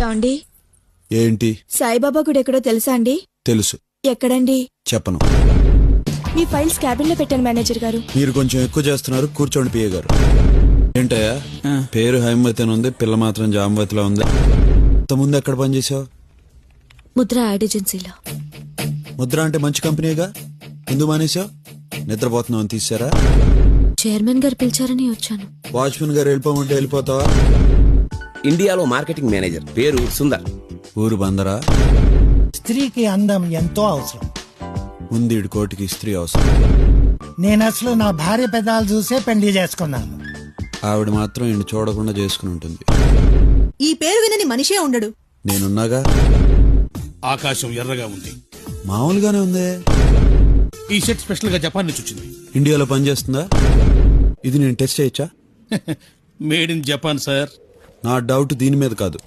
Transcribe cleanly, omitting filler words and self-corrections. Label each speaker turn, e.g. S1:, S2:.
S1: యాండి
S2: ఏంటి?
S1: సాయిబాబా గుడి ఎక్కడో తెలుసా అండి?
S2: తెలుసు.
S1: ఎక్కడండి?
S2: చెప్పను.
S1: మీ ఫైల్స్ క్యాబిన్ లో పెట్టాను మేనేజర్ గారు.
S2: మీరు కొంచెం ఎక్కువ చేస్తున్నారు. కూర్చోండి పిఏ గారు. ఏంటయ్యా పేరు హైమవతి అని ఉంది, పిల్ల మాత్రం జామవతిలో ఉంది. ముందు ఎక్కడ పనిచేసావు?
S1: ముద్ర యాడ్ ఏజెన్సీలో.
S2: ముద్ర అంటే మంచి కంపెనీగా, ఎందుకు మానేసావు? నిద్రపోతున్నావు అని తీసారా?
S1: చైర్మన్ గారు పిలిచారని వచ్చాను.
S2: వాచ్మెన్ గారు వెళ్ళిపోమంటే వెళ్ళిపోతావా?
S3: ఇండియాలో మార్కెటింగ్ మేనేజర్, పేరు సుందర్.
S2: ఊరు బందరా?
S4: స్త్రీకి అందం ఎంతో అవసరం.
S2: ముందు ఈడు కోటికి స్త్రీ అవసరం.
S4: నేను అసలు నా భార్య పెదాలు చూసే పెళ్లి చేసుకున్నాను.
S2: ఆవిడ మాత్రం ఈయన చూడకుండా చేసుకుని ఉంటుంది.
S5: ఈ పేరు వినని మనిషే ఉండడు.
S2: నేనున్నాగా.
S6: ఆకాశం ఎర్రగా ఉంది.
S2: మామూలుగానే ఉంది.
S6: ఈ సెట్ స్పెషల్ గా జపాన్ నుంచి వచ్చింది.
S2: ఇండియాలో పనిచేస్తుందా? ఇది నేను టెస్ట్ చేయొచ్చా?
S6: Made in Japan sir.
S2: నా డౌట్ దీని మీద కాదు,